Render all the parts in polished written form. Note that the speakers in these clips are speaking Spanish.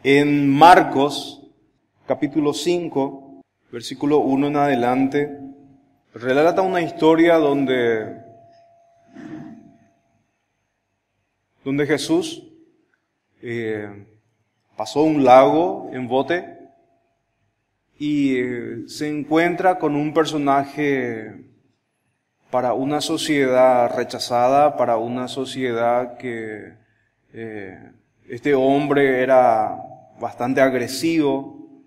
En Marcos, capítulo 5, versículo 1 en adelante, relata una historia donde Jesús pasó un lago en bote y se encuentra con un personaje para una sociedad rechazada, para una sociedad que este hombre era bastante agresivo.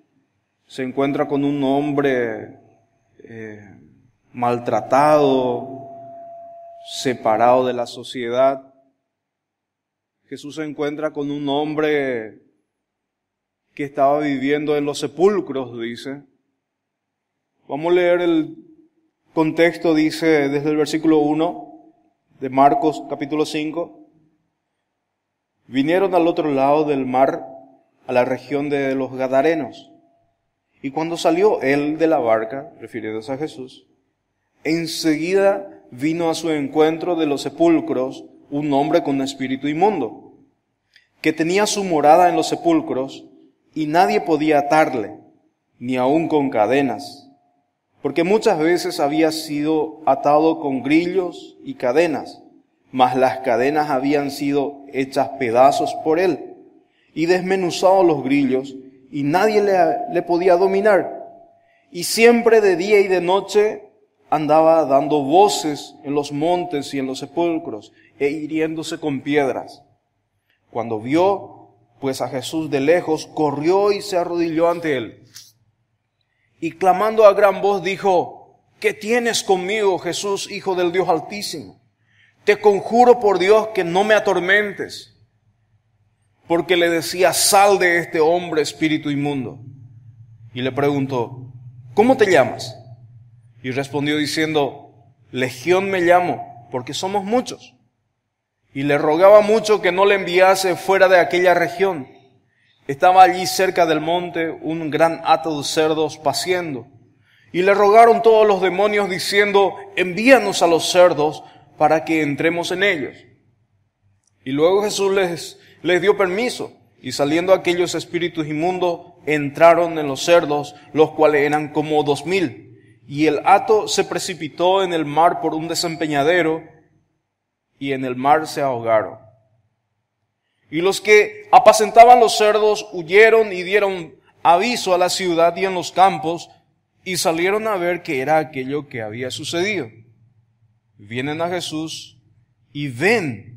Se encuentra con un hombre maltratado, separado de la sociedad. Jesús se encuentra con un hombre que estaba viviendo en los sepulcros, dice. Vamos a leer el contexto, dice desde el versículo 1 de Marcos capítulo 5. Vinieron al otro lado del mar, a la región de los Gadarenos. Y cuando salió él de la barca, refiriéndose a Jesús, enseguida vino a su encuentro de los sepulcros un hombre con espíritu inmundo, que tenía su morada en los sepulcros, y nadie podía atarle, ni aun con cadenas, porque muchas veces había sido atado con grillos y cadenas, mas las cadenas habían sido hechas pedazos por él, y desmenuzados los grillos, y nadie le podía dominar. Y siempre de día y de noche andaba dando voces en los montes y en los sepulcros, e hiriéndose con piedras. Cuando vio pues a Jesús de lejos, corrió y se arrodilló ante él. Y clamando a gran voz dijo: ¿Qué tienes conmigo, Jesús, Hijo del Dios Altísimo? Te conjuro por Dios que no me atormentes. Porque le decía: sal de este hombre, espíritu inmundo. Y le preguntó: ¿cómo te llamas? Y respondió diciendo: Legión me llamo, porque somos muchos. Y le rogaba mucho que no le enviase fuera de aquella región. Estaba allí cerca del monte un gran hato de cerdos paciendo. Y le rogaron todos los demonios diciendo: envíanos a los cerdos para que entremos en ellos. Y luego Jesús les dio permiso. Y saliendo aquellos espíritus inmundos, entraron en los cerdos, los cuales eran como 2000. Y el hato se precipitó en el mar por un desempeñadero, y en el mar se ahogaron. Y los que apacentaban los cerdos huyeron y dieron aviso a la ciudad y en los campos, y salieron a ver qué era aquello que había sucedido. Vienen a Jesús y ven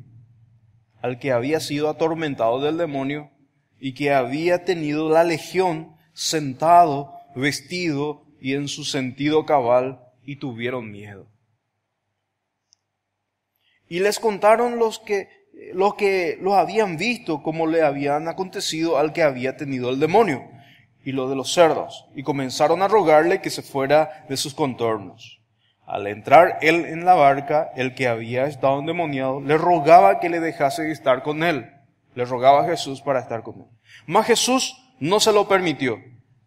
al que había sido atormentado del demonio y que había tenido la legión sentado, vestido y en su sentido cabal, y tuvieron miedo. Y les contaron los que los habían visto, cómo le habían acontecido al que había tenido el demonio, y lo de los cerdos, y comenzaron a rogarle que se fuera de sus contornos. Al entrar él en la barca, el que había estado endemoniado le rogaba que le dejase estar con él. Le rogaba a Jesús para estar con él. Mas Jesús no se lo permitió,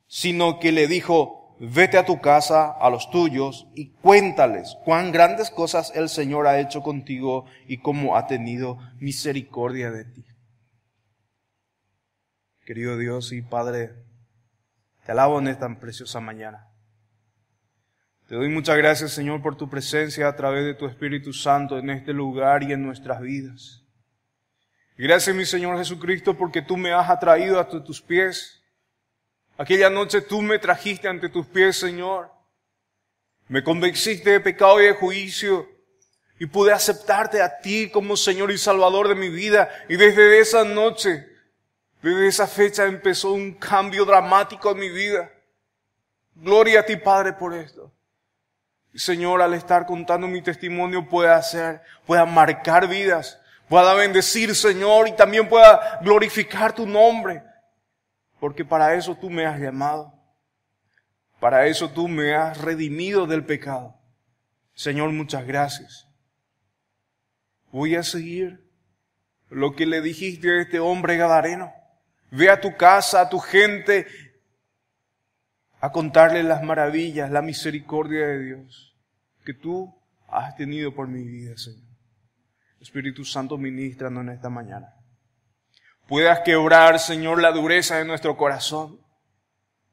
sino que le dijo: vete a tu casa, a los tuyos, y cuéntales cuán grandes cosas el Señor ha hecho contigo y cómo ha tenido misericordia de ti. Querido Dios y Padre, te alabo en esta preciosa mañana. Te doy muchas gracias, Señor, por tu presencia a través de tu Espíritu Santo en este lugar y en nuestras vidas. Y gracias, mi Señor Jesucristo, porque tú me has atraído hasta tus pies. Aquella noche tú me trajiste ante tus pies, Señor. Me convenciste de pecado y de juicio. Y pude aceptarte a ti como Señor y Salvador de mi vida. Y desde esa noche, desde esa fecha empezó un cambio dramático en mi vida. Gloria a ti, Padre, por esto. Y Señor, al estar contando mi testimonio pueda marcar vidas. Pueda bendecir, Señor, y también pueda glorificar tu nombre. Porque para eso tú me has llamado. Para eso tú me has redimido del pecado. Señor, muchas gracias. Voy a seguir lo que le dijiste a este hombre gadareno. Ve a tu casa, a tu gente, a contarle las maravillas, la misericordia de Dios que tú has tenido por mi vida, Señor. Espíritu Santo, ministranos en esta mañana. puedas quebrar, Señor, la dureza de nuestro corazón.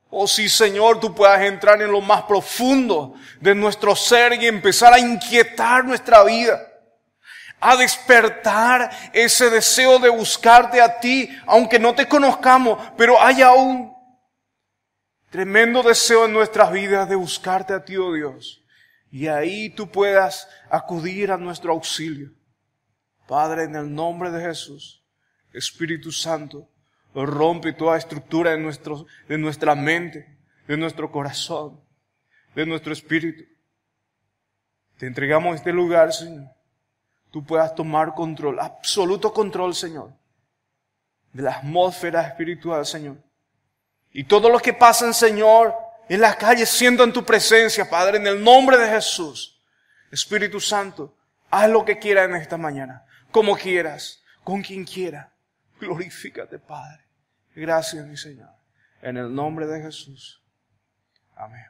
Oh sí, Señor, tú puedas entrar en lo más profundo de nuestro ser y empezar a inquietar nuestra vida, a despertar ese deseo de buscarte a ti, aunque no te conozcamos, pero haya un tremendo deseo en nuestras vidas de buscarte a ti, oh Dios. Y ahí tú puedas acudir a nuestro auxilio. Padre, en el nombre de Jesús, Espíritu Santo, rompe toda estructura de nuestra mente, de nuestro corazón, de nuestro espíritu. Te entregamos este lugar, Señor. Tú puedas tomar control, absoluto control, Señor, de la atmósfera espiritual, Señor. Y todos los que pasan, Señor, en las calles sientan tu presencia, Padre, en el nombre de Jesús. Espíritu Santo, haz lo que quieras en esta mañana, como quieras, con quien quiera. Glorifícate, Padre. Gracias, mi Señor. En el nombre de Jesús. Amén.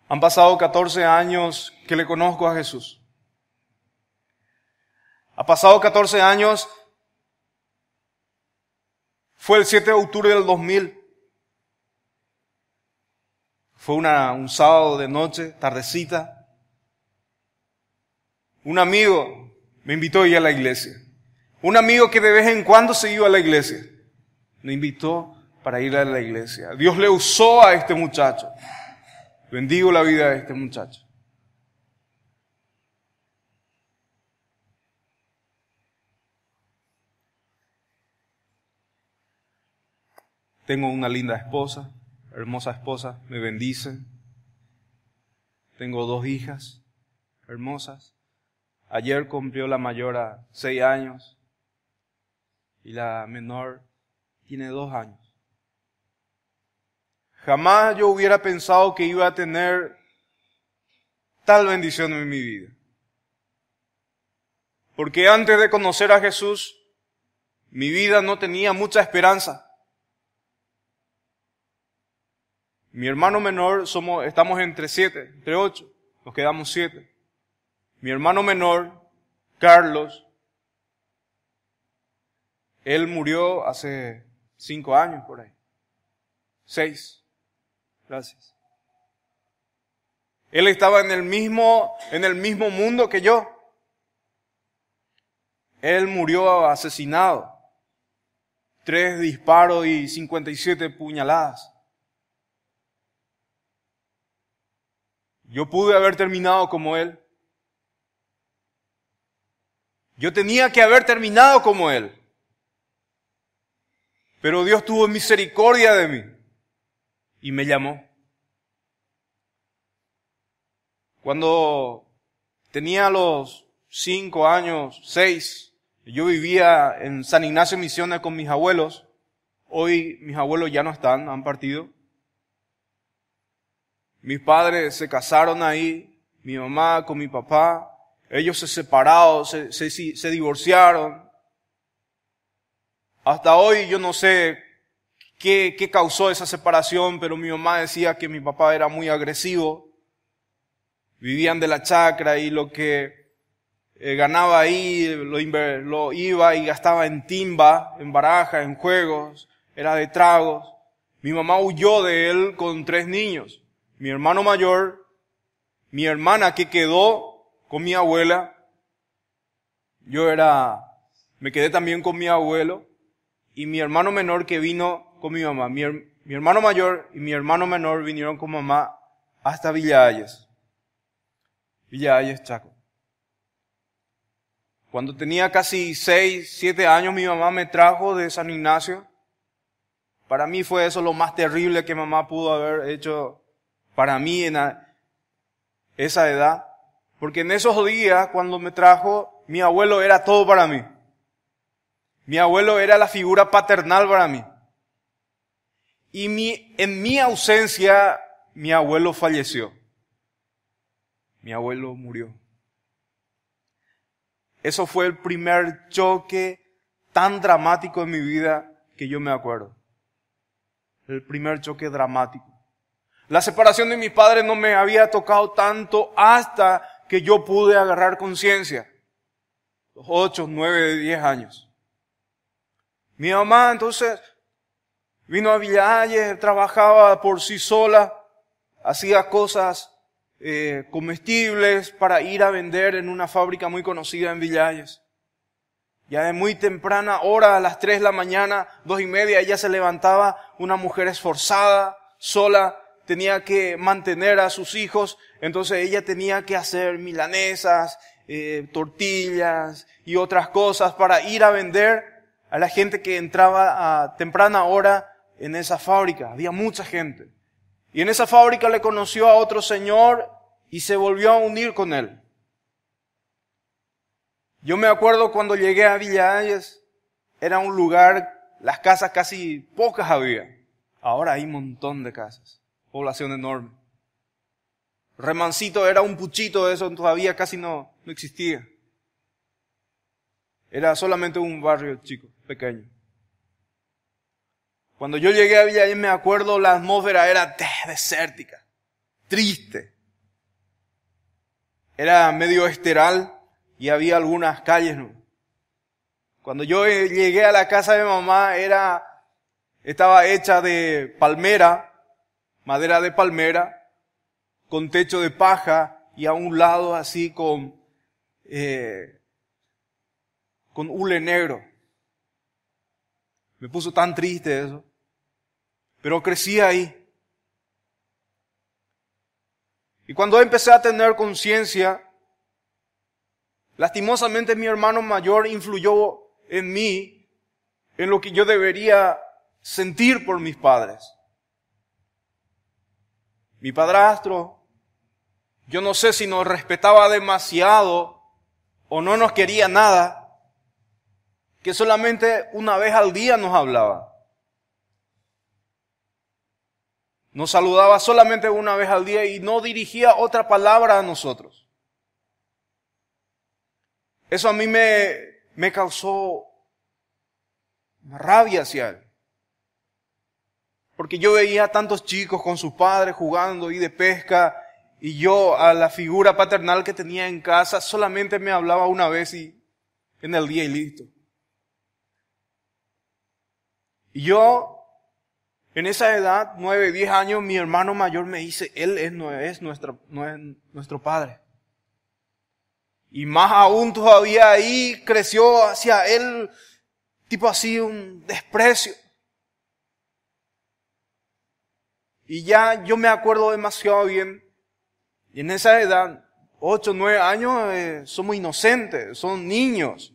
Han pasado 14 años que le conozco a Jesús. Ha pasado 14 años. Fue el 7 de octubre del 2000. Fue un sábado de noche, tardecita. Un amigo me invitó a ir a la iglesia. Un amigo que de vez en cuando se iba a la iglesia. Me invitó para ir a la iglesia. Dios le usó a este muchacho. Bendigo la vida de este muchacho. Tengo una linda esposa, hermosa esposa, me bendice. Tengo 2 hijas hermosas. Ayer cumplió la mayor a 6 años y la menor tiene 2 años. Jamás yo hubiera pensado que iba a tener tal bendición en mi vida. Porque antes de conocer a Jesús, mi vida no tenía mucha esperanza. Mi hermano menor, estamos entre 8, nos quedamos 7. Mi hermano menor, Carlos, él murió hace 5 años por ahí. 6. Gracias. Él estaba en el mismo mundo que yo. Él murió asesinado. 3 disparos y 57 puñaladas. Yo pude haber terminado como él. Yo tenía que haber terminado como él. Pero Dios tuvo misericordia de mí y me llamó. Cuando tenía los 5 años, 6, yo vivía en San Ignacio Misiones con mis abuelos. Hoy mis abuelos ya no están, han partido. Mis padres se casaron ahí, mi mamá con mi papá. Ellos se separaron, se divorciaron. Hasta hoy yo no sé qué causó esa separación, pero mi mamá decía que mi papá era muy agresivo. Vivían de la chacra y lo que ganaba ahí lo iba y gastaba en timba, en baraja, en juegos, era de tragos. Mi mamá huyó de él con 3 niños. Mi hermano mayor, mi hermana que quedó con mi abuela, me quedé también con mi abuelo, y mi hermano menor que vino con mi mamá. Mi hermano mayor y mi hermano menor vinieron con mamá hasta Villa Hayes, Chaco. Cuando tenía casi 6, 7 años, mi mamá me trajo de San Ignacio. Para mí fue eso lo más terrible que mamá pudo haber hecho para mí en esa edad. Porque en esos días, cuando me trajo, mi abuelo era todo para mí. Mi abuelo era la figura paternal para mí. Y en mi ausencia, mi abuelo falleció. Mi abuelo murió. Eso fue el primer choque tan dramático en mi vida que yo me acuerdo. El primer choque dramático. La separación de mis padres no me había tocado tanto hasta que yo pude agarrar conciencia. 8, 9, 10 años. Mi mamá entonces vino a Villalles, trabajaba por sí sola, hacía cosas comestibles para ir a vender en una fábrica muy conocida en Villalles. Ya de muy temprana hora, a las 3 de la mañana, 2:30, ella se levantaba, una mujer esforzada, sola, tenía que mantener a sus hijos, entonces ella tenía que hacer milanesas, tortillas y otras cosas para ir a vender a la gente que entraba a temprana hora en esa fábrica. Había mucha gente. Y en esa fábrica le conoció a otro señor y se volvió a unir con él. Yo me acuerdo cuando llegué a Villalles, era un lugar, las casas casi pocas había. Ahora hay un montón de casas, población enorme. Remancito era un puchito de eso, todavía casi no existía. Era solamente un barrio chico, pequeño. Cuando yo llegué a Villalles me acuerdo la atmósfera era desértica, triste. Era medio esteral y había algunas calles, ¿no? Cuando yo llegué a la casa de mamá estaba hecha de palmera, madera de palmera, con techo de paja y a un lado así con hule negro. Me puso tan triste eso. Pero crecí ahí. Y cuando empecé a tener conciencia, lastimosamente mi hermano mayor influyó en mí, en lo que yo debería sentir por mis padres. Mi padrastro, yo no sé si nos respetaba demasiado o no nos quería nada, que solamente una vez al día nos hablaba. Nos saludaba solamente una vez al día y no dirigía otra palabra a nosotros. Eso a mí me causó una rabia hacia él. Porque yo veía a tantos chicos con sus padres jugando y de pesca, y yo a la figura paternal que tenía en casa solamente me hablaba una vez y en el día y listo. Y yo, en esa edad, 9, 10 años, mi hermano mayor me dice, él no es nuestro padre. Y más aún todavía ahí creció hacia él, tipo así, un desprecio. Y ya yo me acuerdo demasiado bien. Y en esa edad, 8, 9 años, somos inocentes, son niños.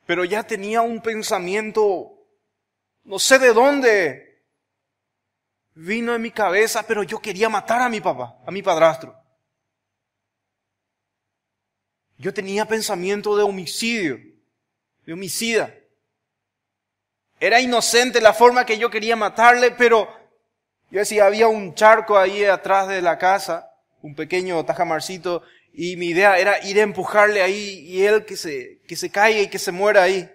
Pero ya tenía un pensamiento, no sé de dónde vino en mi cabeza, pero yo quería matar a mi papá, a mi padrastro. Yo tenía pensamiento de homicidio, de homicida. Era inocente la forma que yo quería matarle, pero yo decía, había un charco ahí atrás de la casa, un pequeño tajamarcito, y mi idea era ir a empujarle ahí y él que se caiga y que se muera ahí.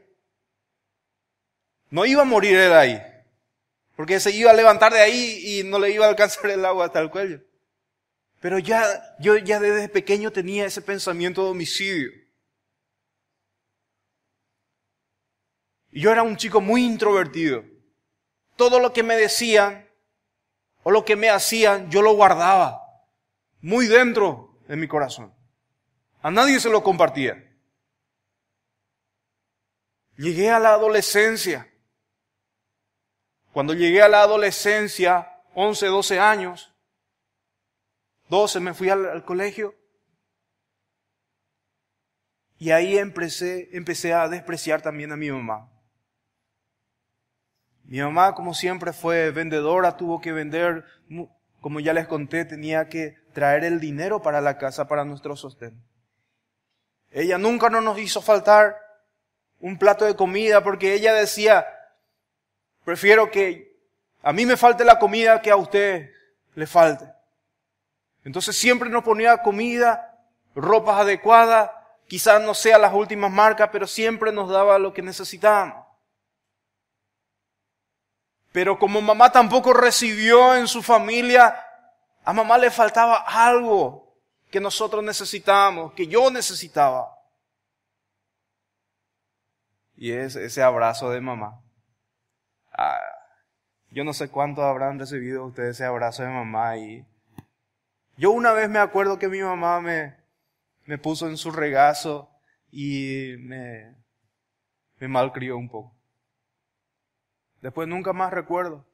No iba a morir él ahí, porque se iba a levantar de ahí y no le iba a alcanzar el agua hasta el cuello. Pero yo ya desde pequeño tenía ese pensamiento de homicidio. Y yo era un chico muy introvertido. Todo lo que me decían o lo que me hacían, yo lo guardaba muy dentro de mi corazón. A nadie se lo compartía. Llegué a la adolescencia. Cuando llegué a la adolescencia, 11, 12 años, 12 me fui al colegio. Y ahí empecé a despreciar también a mi mamá. Mi mamá, como siempre, fue vendedora, tuvo que vender, como ya les conté, tenía que traer el dinero para la casa, para nuestro sostén. Ella nunca nos hizo faltar un plato de comida porque ella decía, prefiero que a mí me falte la comida que a usted le falte. Entonces siempre nos ponía comida, ropas adecuadas, quizás no sea las últimas marcas, pero siempre nos daba lo que necesitábamos. Pero como mamá tampoco recibió en su familia, a mamá le faltaba algo que nosotros necesitábamos, que yo necesitaba. Y es ese abrazo de mamá. Ah, yo no sé cuántos habrán recibido ustedes ese abrazo de mamá. Y yo una vez me acuerdo que mi mamá me puso en su regazo y me malcrió un poco. Después nunca más recuerdo.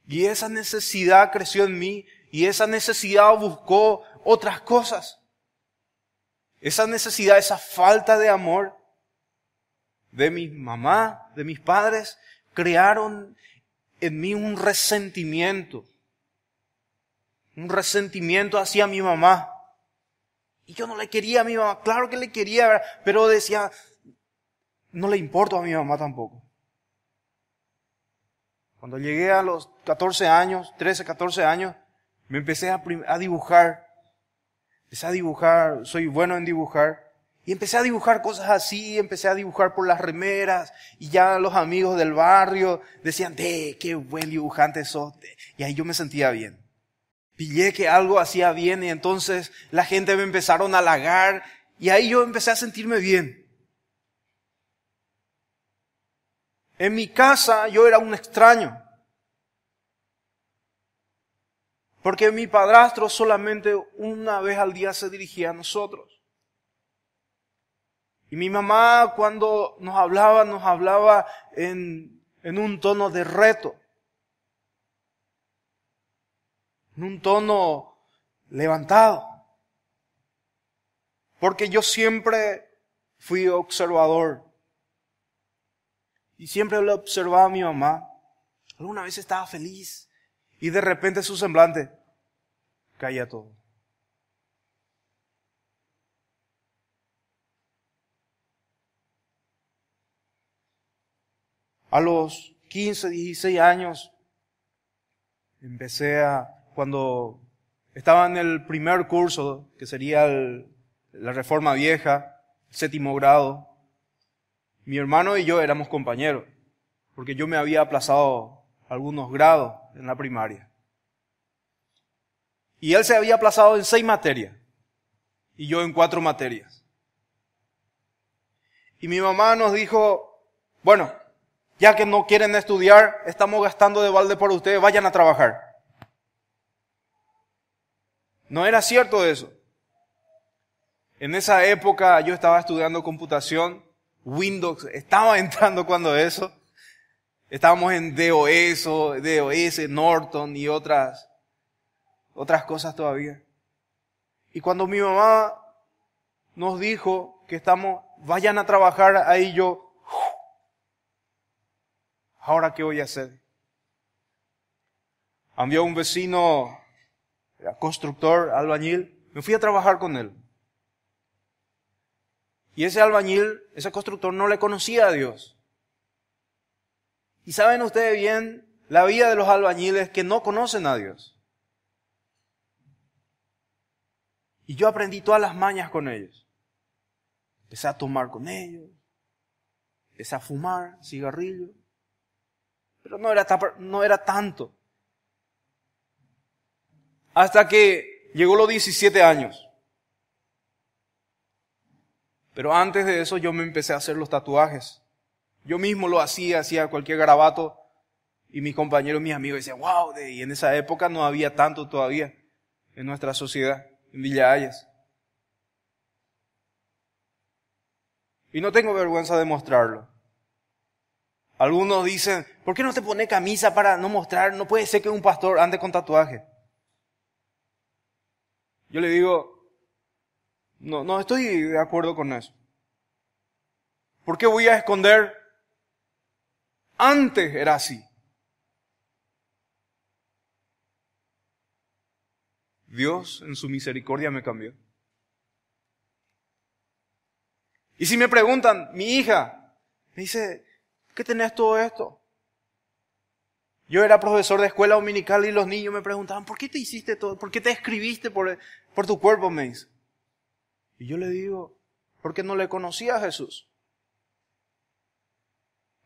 Y esa necesidad creció en mí y esa necesidad buscó otras cosas. Esa necesidad, esa falta de amor de mi mamá, de mis padres, crearon en mí un resentimiento hacia mi mamá. Y yo no le quería a mi mamá, claro que le quería, ¿verdad? Pero decía, no le importo a mi mamá tampoco. Cuando llegué a los 14 años, 13, 14 años, me empecé a dibujar. Empecé a dibujar, soy bueno en dibujar. Y empecé a dibujar cosas así, empecé a dibujar por las remeras. Y ya los amigos del barrio decían, qué buen dibujante sos. Y ahí yo me sentía bien. Pillé que algo hacía bien y entonces la gente me empezaron a halagar. Y ahí yo empecé a sentirme bien. En mi casa yo era un extraño. Porque mi padrastro solamente una vez al día se dirigía a nosotros. Y mi mamá cuando nos hablaba en un tono de reto. En un tono levantado. Porque yo siempre fui observador. Y siempre le observaba a mi mamá. Alguna vez estaba feliz. Y de repente su semblante caía todo. A los 15, 16 años, cuando estaba en el primer curso, que sería la Reforma Vieja, séptimo grado, mi hermano y yo éramos compañeros, porque yo me había aplazado algunos grados en la primaria. Y él se había aplazado en 6 materias, y yo en 4 materias. Y mi mamá nos dijo, bueno, ya que no quieren estudiar, estamos gastando de balde por ustedes, vayan a trabajar. No era cierto eso. En esa época yo estaba estudiando computación, Windows estaba entrando cuando eso. Estábamos en DOS, Norton y otras cosas todavía. Y cuando mi mamá nos dijo que vayan a trabajar, ahí yo, ¿ahora qué voy a hacer? Había un vecino, era constructor, albañil, me fui a trabajar con él. Y ese albañil, ese constructor no le conocía a Dios. Y saben ustedes bien la vida de los albañiles que no conocen a Dios. Y yo aprendí todas las mañas con ellos. Empecé a tomar con ellos. Empecé a fumar cigarrillo. Pero no era tanto. Hasta que llegó los 17 años. Pero antes de eso yo me empecé a hacer los tatuajes. Yo mismo lo hacía cualquier garabato. Y mis compañeros, mis amigos decían, wow, y en esa época no había tanto todavía en nuestra sociedad, en Villa Hayas. Y no tengo vergüenza de mostrarlo. Algunos dicen, ¿por qué no te pones camisa para no mostrar? No puede ser que un pastor ande con tatuaje. Yo le digo, no estoy de acuerdo con eso. ¿Por qué voy a esconder? Antes era así. Dios en su misericordia me cambió. Y si me preguntan, mi hija me dice, ¿qué tenés todo esto? Yo era profesor de escuela dominical y los niños me preguntaban, ¿por qué te hiciste todo? ¿Por qué te escribiste por tu cuerpo? Me dice. Y yo le digo, porque no le conocía a Jesús.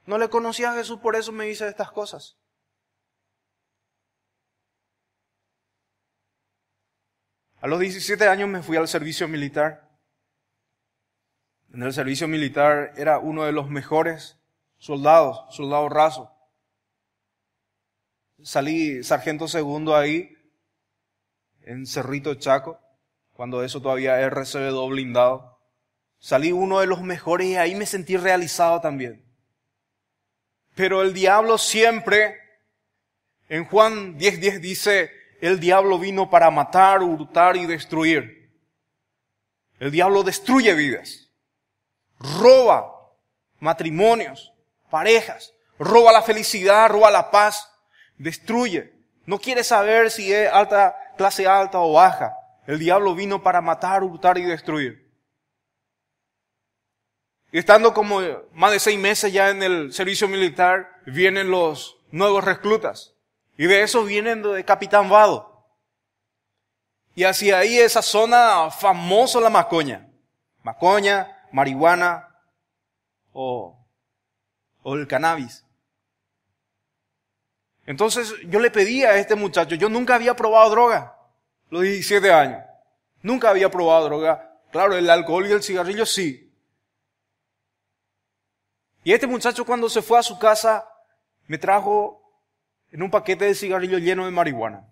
No le conocía a Jesús, por eso me hice estas cosas. A los 17 años me fui al servicio militar. En el servicio militar era uno de los mejores soldados, soldado raso. Salí sargento segundo ahí, en Cerrito Chaco, cuando eso todavía es RCBO blindado. Salí uno de los mejores y ahí me sentí realizado también. Pero el diablo siempre, en Juan 10:10 dice, el diablo vino para matar, hurtar y destruir. El diablo destruye vidas, roba matrimonios, parejas, roba la felicidad, roba la paz, destruye. No quiere saber si es clase alta o baja. El diablo vino para matar, hurtar y destruir. Y estando como más de 6 meses ya en el servicio militar, vienen los nuevos reclutas. Y de esos vienen de Capitán Vado. Y hacia ahí esa zona famosa la macoña. Macoña, marihuana o el cannabis. Entonces yo le pedí a este muchacho, yo nunca había probado droga, los 17 años. Nunca había probado droga. Claro, el alcohol y el cigarrillo sí. Y este muchacho cuando se fue a su casa me trajo en un paquete de cigarrillo lleno de marihuana.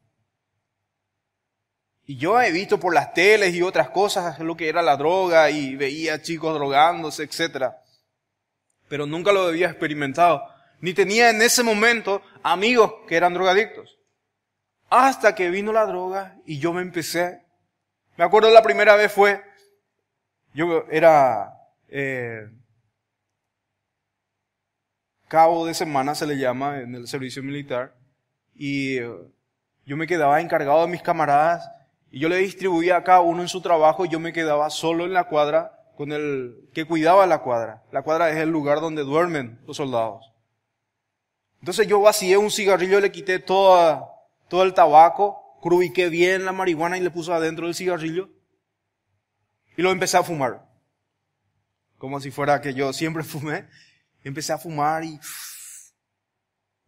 Y yo he visto por las teles y otras cosas lo que era la droga y veía chicos drogándose, etc. Pero nunca lo había experimentado. Ni tenía en ese momento amigos que eran drogadictos. Hasta que vino la droga y yo me acuerdo la primera vez yo era cabo de semana se le llama en el servicio militar. Y yo me quedaba encargado de mis camaradas y yo le distribuía a cada uno en su trabajo y yo me quedaba solo en la cuadra con el que cuidaba la cuadra. La cuadra es el lugar donde duermen los soldados. Entonces yo vacié un cigarrillo, le quité todo el tabaco, crubiqué bien la marihuana y le puse adentro del cigarrillo y lo empecé a fumar. Como si fuera que yo siempre fumé. Empecé a fumar y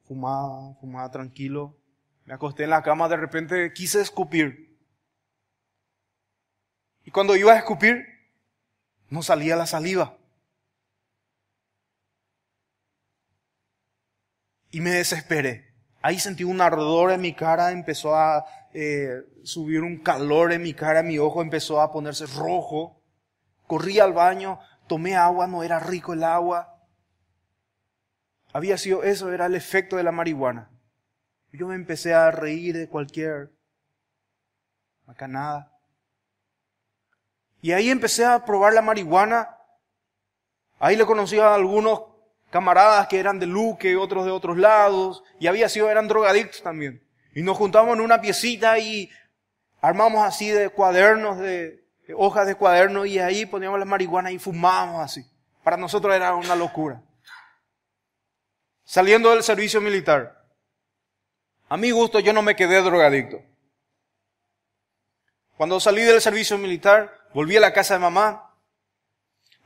fumaba tranquilo. Me acosté en la cama, de repente quise escupir. Y cuando iba a escupir, no salía la saliva. Y me desesperé. Ahí sentí un ardor en mi cara, empezó a subir un calor en mi cara, mi ojo empezó a ponerse rojo. Corrí al baño, tomé agua, no era rico el agua. Eso era el efecto de la marihuana. Yo me empecé a reír de cualquier macanada. Y ahí empecé a probar la marihuana. Ahí le conocí a algunos camaradas que eran de Luque, otros de otros lados, y eran drogadictos también. Y nos juntamos en una piecita y armamos así de cuadernos, de hojas de cuadernos, y ahí poníamos la marihuana y fumábamos así. Para nosotros era una locura. Saliendo del servicio militar, a mi gusto yo no me quedé drogadicto. Cuando salí del servicio militar, volví a la casa de mamá.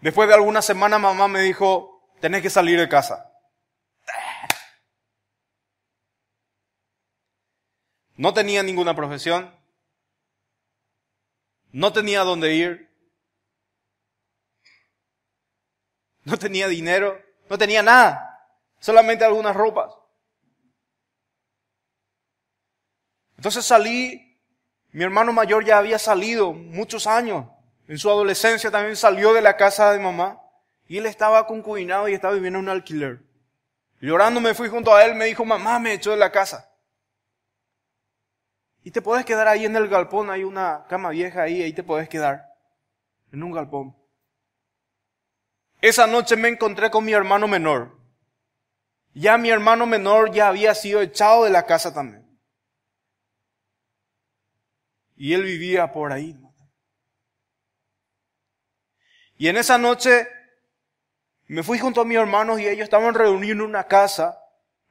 Después de algunas semanas mamá me dijo, tenés que salir de casa. No tenía ninguna profesión. No tenía dónde ir. No tenía dinero. No tenía nada. Solamente algunas ropas. Entonces salí. Mi hermano mayor ya había salido muchos años. En su adolescencia también salió de la casa de mamá. Y él estaba concubinado y estaba viviendo en un alquiler. Llorando me fui junto a él, me dijo, mamá me echó de la casa. Y te podés quedar ahí en el galpón, hay una cama vieja ahí te podés quedar. En un galpón. Esa noche me encontré con mi hermano menor. Ya mi hermano menor ya había sido echado de la casa también. Y él vivía por ahí. Y en esa noche me fui junto a mis hermanos y ellos estaban reunidos en una casa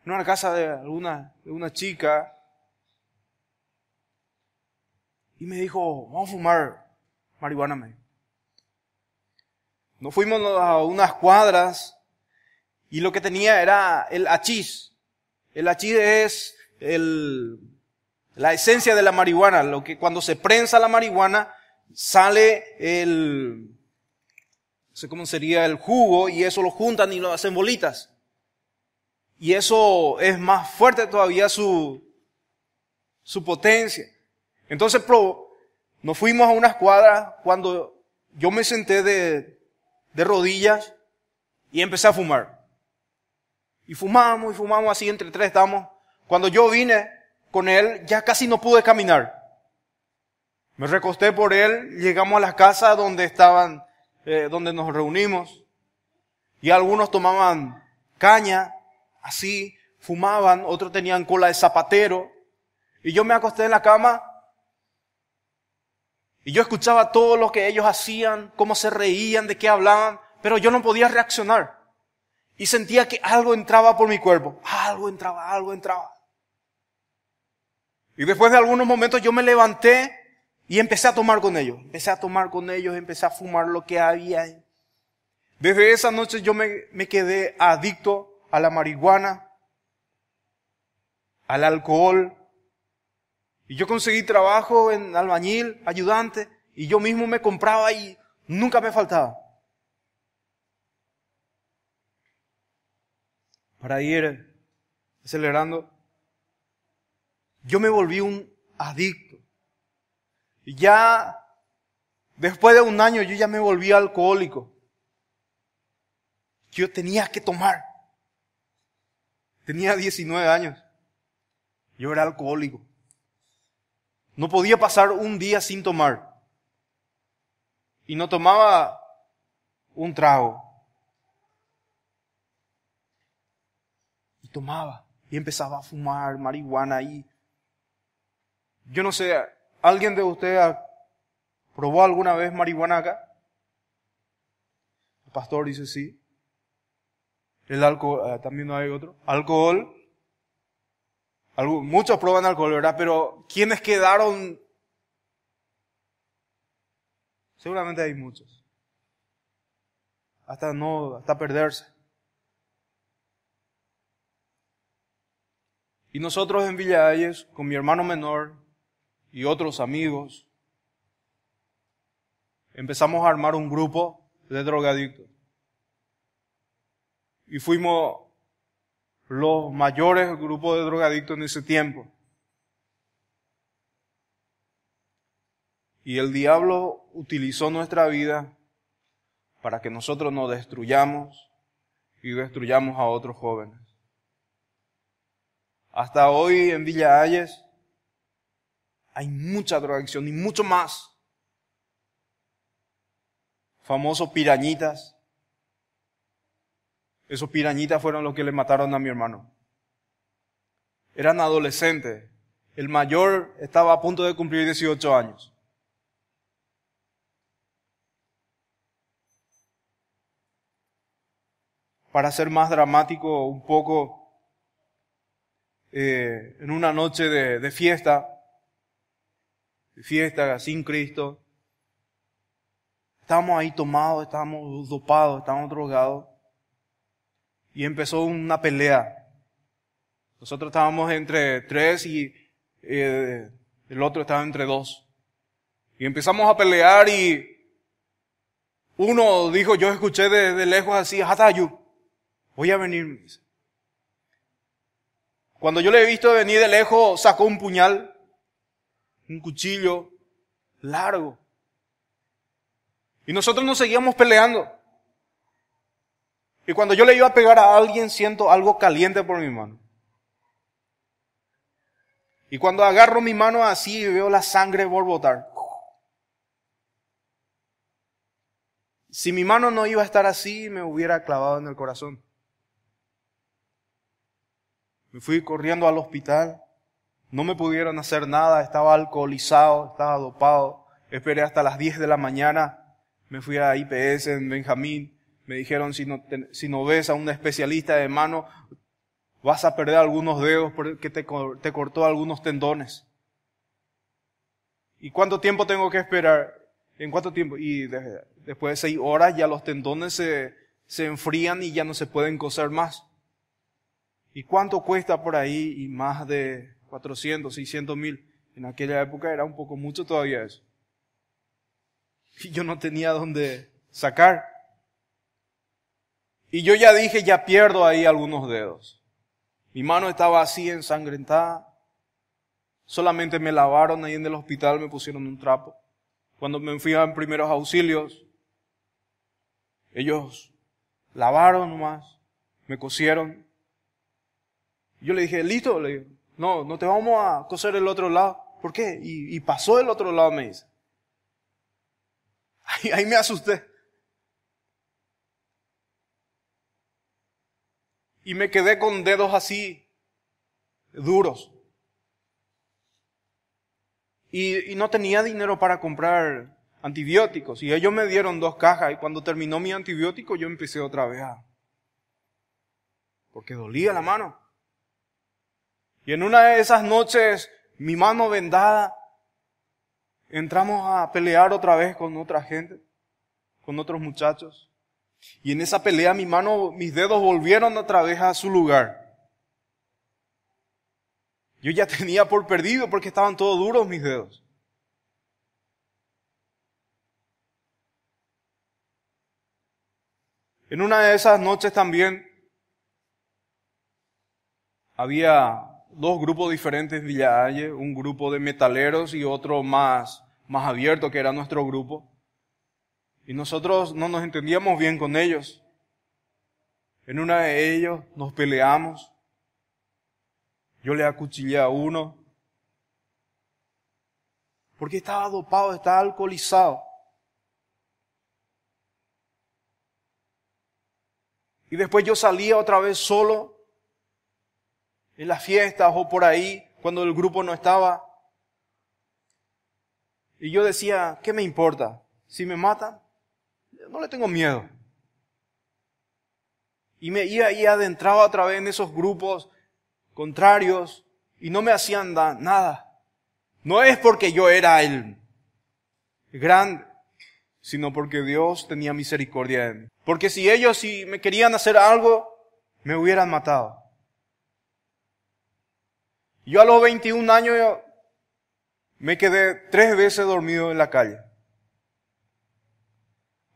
de una chica. Y me dijo, vamos a fumar marihuana. Nos fuimos a unas cuadras y lo que tenía era el hachís. El hachís es la esencia de la marihuana. Lo que cuando se prensa la marihuana sale no sé cómo sería el jugo, y eso lo juntan y lo hacen bolitas. Y eso es más fuerte todavía su potencia. Entonces nos fuimos a una escuadra cuando yo me senté de rodillas y empecé a fumar. Y fumamos así entre tres estábamos. Cuando yo vine con él ya casi no pude caminar. Me recosté por él, llegamos a la casa donde donde nos reunimos. Y algunos tomaban caña, así, fumaban, otros tenían cola de zapatero. Y yo me acosté en la cama y yo escuchaba todo lo que ellos hacían, cómo se reían, de qué hablaban, pero yo no podía reaccionar. Y sentía que algo entraba por mi cuerpo. Algo entraba. Y después de algunos momentos yo me levanté y empecé a tomar con ellos. Empecé a fumar lo que había. Desde esa noche yo me quedé adicto a la marihuana, al alcohol. Y yo conseguí trabajo en albañil, ayudante, y yo mismo me compraba y nunca me faltaba. Para ir acelerando, yo me volví un adicto. Y ya, después de un año, yo ya me volví alcohólico. Yo tenía que tomar. Tenía 19 años. Yo era alcohólico. No podía pasar un día sin tomar. Y no tomaba un trago. Y tomaba. Y empezaba a fumar marihuana ahí. Yo no sé, ¿alguien de ustedes probó alguna vez marihuana acá? El pastor dice sí. El alcohol, también no hay otro. Alcohol. Muchos prueban alcohol, ¿verdad? Pero ¿quiénes quedaron? Seguramente hay muchos. Hasta perderse. Y nosotros en Villa Ayes, con mi hermano menor y otros amigos, empezamos a armar un grupo de drogadictos. Y fuimos los mayores grupos de drogadictos en ese tiempo. Y el diablo utilizó nuestra vida para que nosotros nos destruyamos y destruyamos a otros jóvenes. Hasta hoy en Villa Ayes hay mucha drogadicción y mucho más. Famosos pirañitas. Esos pirañitas fueron los que le mataron a mi hermano. Eran adolescentes. El mayor estaba a punto de cumplir 18 años. Para ser más dramático un poco, en una noche de fiesta sin Cristo, estábamos ahí tomados, estábamos dopados, estábamos drogados. Y empezó una pelea. Nosotros estábamos entre 3 y el otro estaba entre 2. Y empezamos a pelear y uno dijo, yo escuché de lejos así, Hatayu, voy a venir. Cuando yo le he visto venir de lejos, sacó un puñal, un cuchillo largo. Y nosotros nos seguíamos peleando. Y cuando yo le iba a pegar a alguien, siento algo caliente por mi mano. Y cuando agarro mi mano así, veo la sangre borbotar. Si mi mano no iba a estar así, me hubiera clavado en el corazón. Me fui corriendo al hospital. No me pudieron hacer nada, estaba alcoholizado, estaba dopado. Esperé hasta las 10 de la mañana. Me fui a IPS en Benjamín. Me dijeron, si no ves a un especialista de mano, vas a perder algunos dedos porque te cortó algunos tendones. ¿Y cuánto tiempo tengo que esperar? ¿En cuánto tiempo? Y después de 6 horas ya los tendones se enfrían y ya no se pueden coser más. ¿Y cuánto cuesta por ahí? Y más de 400, 600 mil. En aquella época era un poco mucho todavía eso. Y yo no tenía dónde sacar. Y yo ya dije, ya pierdo ahí algunos dedos. Mi mano estaba así ensangrentada. Solamente me lavaron ahí en el hospital, me pusieron un trapo. Cuando me fui a primeros auxilios, ellos lavaron nomás, me cosieron. Yo le dije, listo, le digo, no te vamos a coser el otro lado. ¿Por qué? Y pasó el otro lado, me dice. Ahí me asusté. Y me quedé con dedos así, duros. Y no tenía dinero para comprar antibióticos. Y ellos me dieron 2 cajas. Y cuando terminó mi antibiótico, yo empecé otra vez porque dolía la mano. Y en una de esas noches, mi mano vendada, entramos a pelear otra vez con otra gente, con otros muchachos. Y en esa pelea mis dedos volvieron otra vez a su lugar. Yo ya tenía por perdido porque estaban todos duros mis dedos. En una de esas noches también había 2 grupos diferentes en Villa Halle, un grupo de metaleros y otro más abierto que era nuestro grupo. Y nosotros no nos entendíamos bien con ellos. En una de ellos nos peleamos. Yo le acuchillé a uno. Porque estaba dopado, estaba alcoholizado. Y después yo salía otra vez solo en las fiestas o por ahí, cuando el grupo no estaba. Y yo decía, ¿qué me importa? Si me matan, no le tengo miedo. Y me iba y adentraba otra vez en esos grupos contrarios y no me hacían nada. No es porque yo era el grande, sino porque Dios tenía misericordia de mí. Porque si ellos me querían hacer algo, me hubieran matado. Yo a los 21 años me quedé 3 veces dormido en la calle.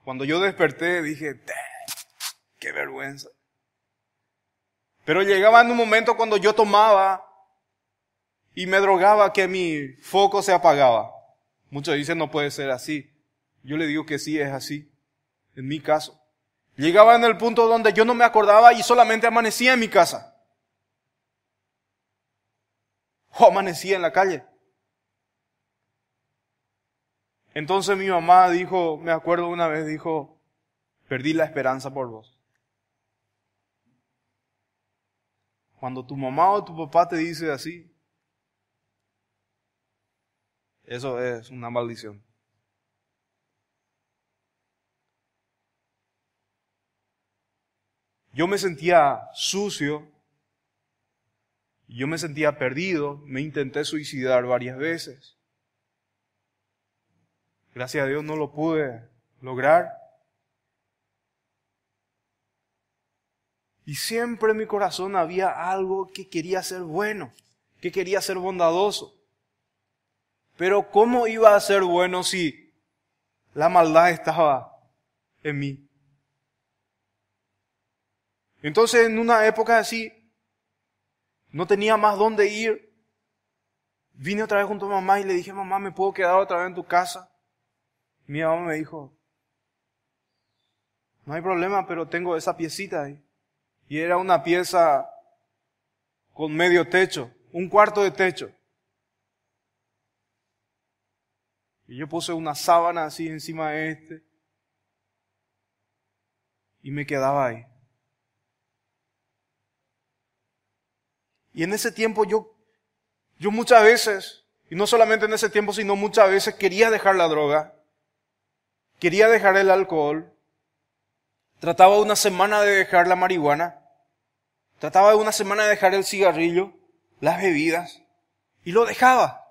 Cuando yo desperté dije, qué vergüenza. Pero llegaba en un momento cuando yo tomaba y me drogaba que mi foco se apagaba. Muchos dicen no puede ser así. Yo le digo que sí es así. En mi caso. Llegaba en el punto donde yo no me acordaba y solamente amanecía en mi casa. O amanecía en la calle. Entonces mi mamá dijo, me acuerdo una vez, dijo, perdí la esperanza por vos. Cuando tu mamá o tu papá te dice así, eso es una maldición. Yo me sentía sucio, yo me sentía perdido, me intenté suicidar varias veces. Gracias a Dios no lo pude lograr. Y siempre en mi corazón había algo que quería ser bueno, que quería ser bondadoso. Pero ¿cómo iba a ser bueno si la maldad estaba en mí? Entonces en una época así, no tenía más dónde ir. Vine otra vez junto a mamá y le dije, mamá, ¿me puedo quedar otra vez en tu casa? Mi mamá me dijo, no hay problema, pero tengo esa piecita ahí. Y era una pieza con medio techo, un cuarto de techo. Y yo puse una sábana así encima de y me quedaba ahí. Y en ese tiempo yo muchas veces, y no solamente en ese tiempo, sino muchas veces quería dejar la droga, quería dejar el alcohol, trataba una semana de dejar la marihuana, trataba de una semana de dejar el cigarrillo, las bebidas, y lo dejaba.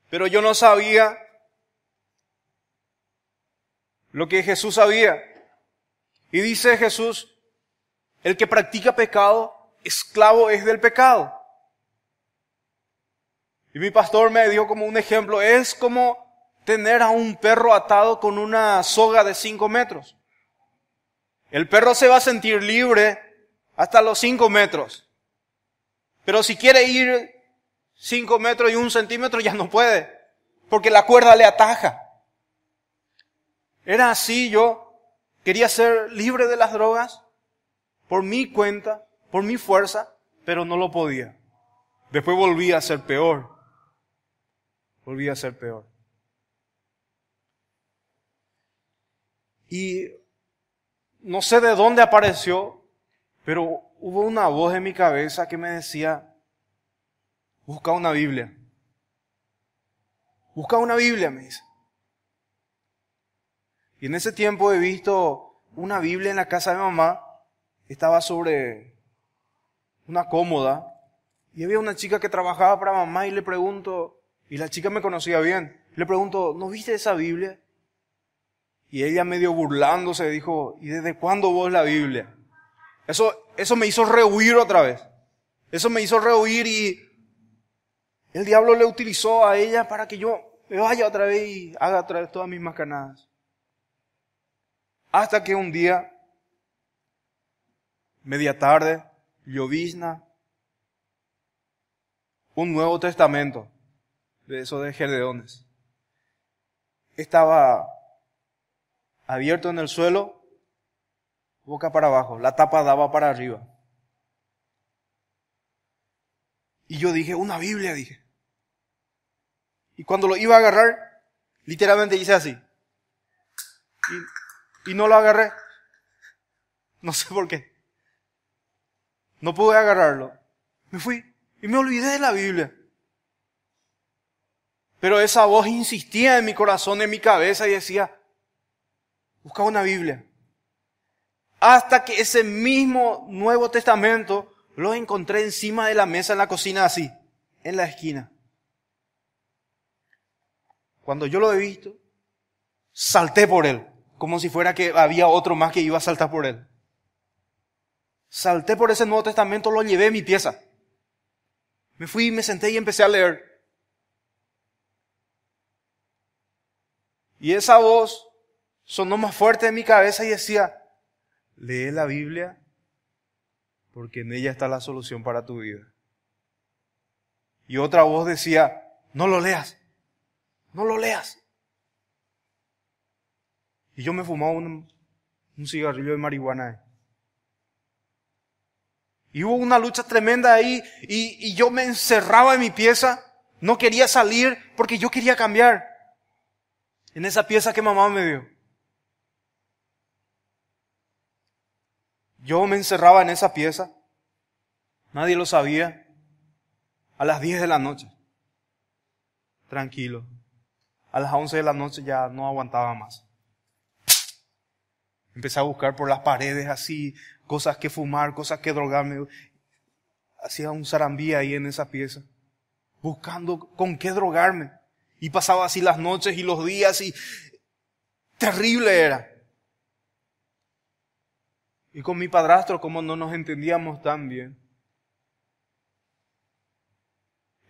Pero yo no sabía lo que Jesús sabía. Y dice Jesús, el que practica pecado, esclavo es del pecado. Y mi pastor me dio como un ejemplo, es como tener a un perro atado con una soga de 5 metros. El perro se va a sentir libre hasta los 5 metros. Pero si quiere ir 5 metros y 1 centímetro ya no puede, porque la cuerda le ataja. Era así, yo quería ser libre de las drogas por mi cuenta, por mi fuerza, pero no lo podía. Después volví a ser peor. Volví a ser peor. Y no sé de dónde apareció, pero hubo una voz en mi cabeza que me decía, busca una Biblia. Busca una Biblia, me dice. Y en ese tiempo he visto una Biblia en la casa de mamá. Estaba sobre una cómoda. Y había una chica que trabajaba para mamá y le pregunto, y la chica me conocía bien, le pregunto, ¿no viste esa Biblia? Y ella medio burlándose dijo, ¿y desde cuándo vos la Biblia? Eso me hizo rehuir otra vez. Eso me hizo rehuir y el diablo le utilizó a ella para que yo me vaya otra vez y haga otra vez todas mis macanadas. Hasta que un día, media tarde, llovizna, un Nuevo Testamento, de eso de Gedeones, estaba abierto en el suelo, boca para abajo, la tapa daba para arriba. Y yo dije, una Biblia, dije. Y cuando lo iba a agarrar, literalmente hice así. Y no lo agarré. No sé por qué. No pude agarrarlo. Me fui y me olvidé de la Biblia. Pero esa voz insistía en mi corazón, en mi cabeza y decía, busca una Biblia. Hasta que ese mismo Nuevo Testamento lo encontré encima de la mesa en la cocina así, en la esquina. Cuando yo lo he visto, salté por él, como si fuera que había otro más que iba a saltar por él. Salté por ese Nuevo Testamento, lo llevé a mi pieza. Me fui, me senté y empecé a leer. Y esa voz sonó más fuerte en mi cabeza y decía, lee la Biblia porque en ella está la solución para tu vida. Y otra voz decía, no lo leas, no lo leas. Y yo me fumaba un cigarrillo de marihuana. Y hubo una lucha tremenda ahí y yo me encerraba en mi pieza, no quería salir porque yo quería cambiar en esa pieza que mamá me dio. Yo me encerraba en esa pieza, nadie lo sabía, a las 10 de la noche, tranquilo. A las 11 de la noche ya no aguantaba más. Empecé a buscar por las paredes así, cosas que fumar, cosas que drogarme. Hacía un zarambí ahí en esa pieza, buscando con qué drogarme. Y pasaba así las noches y los días y terrible era. Y con mi padrastro, como no nos entendíamos tan bien,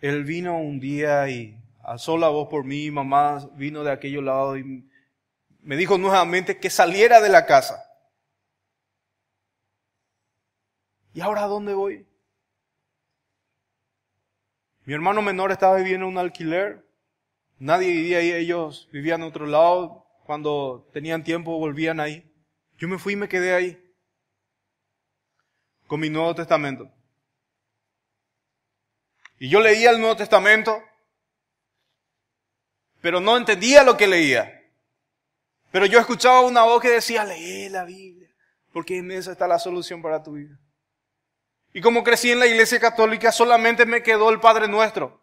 él vino un día y alzó la voz por mí, mamá vino de aquellos lados y me dijo nuevamente que saliera de la casa. ¿Y ahora a dónde voy? Mi hermano menor estaba viviendo en un alquiler, nadie vivía ahí, ellos vivían en otro lado, cuando tenían tiempo volvían ahí. Yo me fui y me quedé ahí, con mi Nuevo Testamento. Y yo leía el Nuevo Testamento, pero no entendía lo que leía. Pero yo escuchaba una voz que decía, lee la Biblia, porque en esa está la solución para tu vida. Y como crecí en la iglesia católica, solamente me quedó el Padre Nuestro.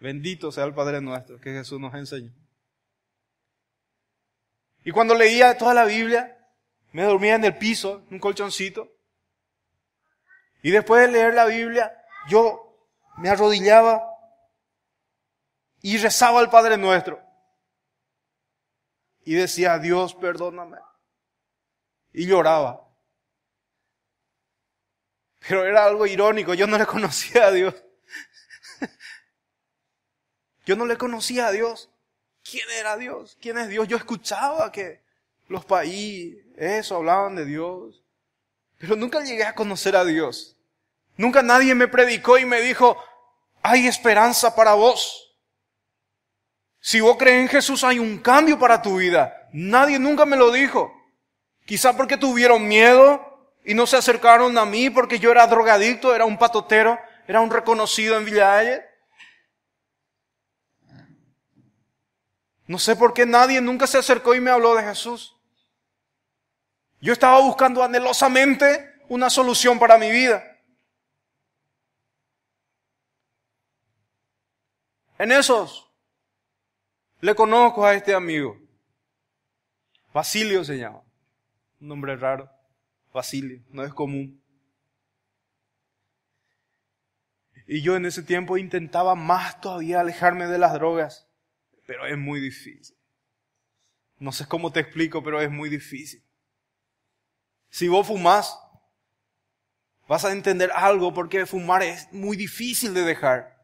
Bendito sea el Padre Nuestro, que Jesús nos enseñó. Y cuando leía toda la Biblia, me dormía en el piso, en un colchoncito. Y después de leer la Biblia, yo me arrodillaba y rezaba al Padre Nuestro. Y decía, Dios, perdóname. Y lloraba. Pero era algo irónico, yo no le conocía a Dios. Yo no le conocía a Dios. ¿Quién era Dios? ¿Quién es Dios? Yo escuchaba que los país, eso, hablaban de Dios. Pero nunca llegué a conocer a Dios. Nunca nadie me predicó y me dijo, hay esperanza para vos. Si vos crees en Jesús hay un cambio para tu vida. Nadie nunca me lo dijo. Quizá porque tuvieron miedo y no se acercaron a mí porque yo era drogadicto, era un patotero, era un reconocido en Villa Ayes. No sé por qué nadie nunca se acercó y me habló de Jesús. Yo estaba buscando anhelosamente una solución para mi vida. En esos, le conozco a este amigo. Basilio se llama. Un nombre raro. Basilio, no es común. Y yo en ese tiempo intentaba más todavía alejarme de las drogas. Pero es muy difícil. No sé cómo te explico, pero es muy difícil. Si vos fumás, vas a entender algo porque fumar es muy difícil de dejar.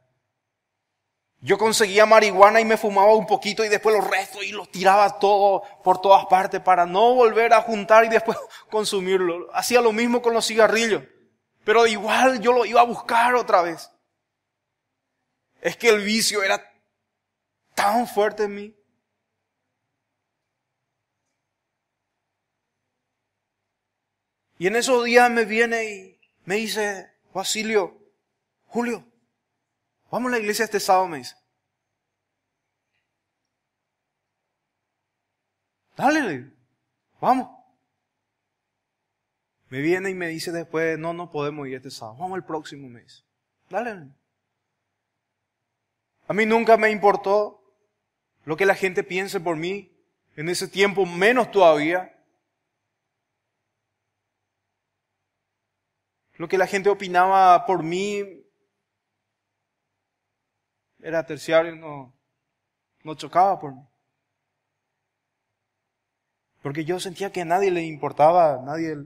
Yo conseguía marihuana y me fumaba un poquito y después los restos y los tiraba todo por todas partes para no volver a juntar y después consumirlo. Hacía lo mismo con los cigarrillos, pero igual yo lo iba a buscar otra vez. Es que el vicio era tan fuerte en mí. Y en esos días me viene y me dice, Basilio, Julio, vamos a la iglesia este sábado, me dice. Dale, vamos. Me viene y me dice después, no podemos ir este sábado, vamos el próximo, me dice. Dale. A mí nunca me importó lo que la gente piense por mí, en ese tiempo menos todavía. Lo que la gente opinaba por mí era terciario, no chocaba por mí. Porque yo sentía que a nadie le importaba, a nadie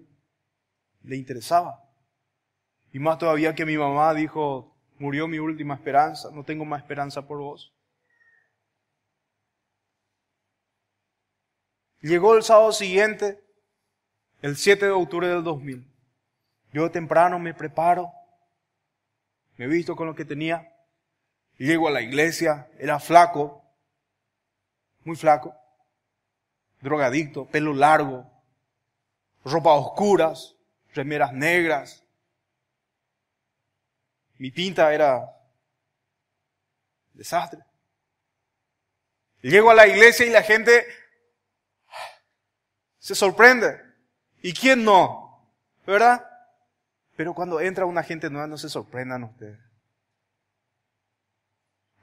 le interesaba. Y más todavía que mi mamá dijo, murió mi última esperanza, no tengo más esperanza por vos. Llegó el sábado siguiente, el 7 de octubre del 2000. Yo temprano me preparo, me visto con lo que tenía, llego a la iglesia, era flaco, muy flaco, drogadicto, pelo largo, ropa oscuras, remeras negras. Mi pinta era desastre. Llego a la iglesia y la gente se sorprende. ¿Y quién no? ¿Verdad? Pero cuando entra una gente nueva no se sorprendan ustedes.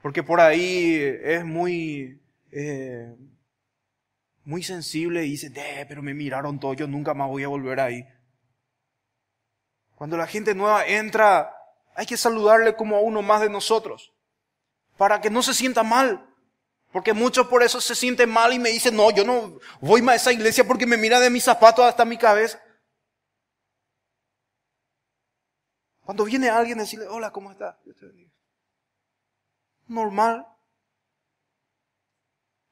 Porque por ahí es muy sensible y dice, pero me miraron todos, yo nunca más voy a volver ahí. Cuando la gente nueva entra, hay que saludarle como a uno más de nosotros. Para que no se sienta mal. Porque muchos por eso se sienten mal y me dicen, no, yo no voy más a esa iglesia porque me mira de mis zapatos hasta mi cabeza. Cuando viene alguien a decirle, hola, ¿cómo estás? Dios te bendiga. Normal.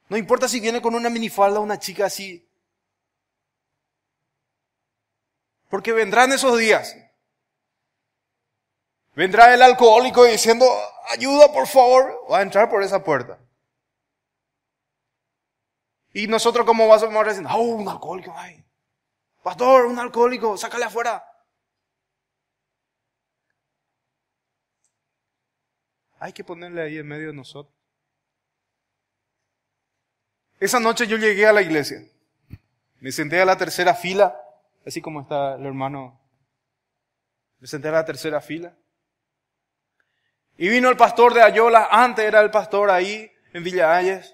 No importa si viene con una minifalda o una chica así. Porque vendrán esos días. Vendrá el alcohólico diciendo, ayuda por favor, va a entrar por esa puerta. Y nosotros como vamos a decir, un alcohólico, ay. Pastor, un alcohólico, sácale afuera. Hay que ponerle ahí en medio de nosotros. Esa noche yo llegué a la iglesia. Me senté a la tercera fila, así como está el hermano. Me senté a la tercera fila. Y vino el pastor de Ayola, antes era el pastor ahí en Villa Ayes.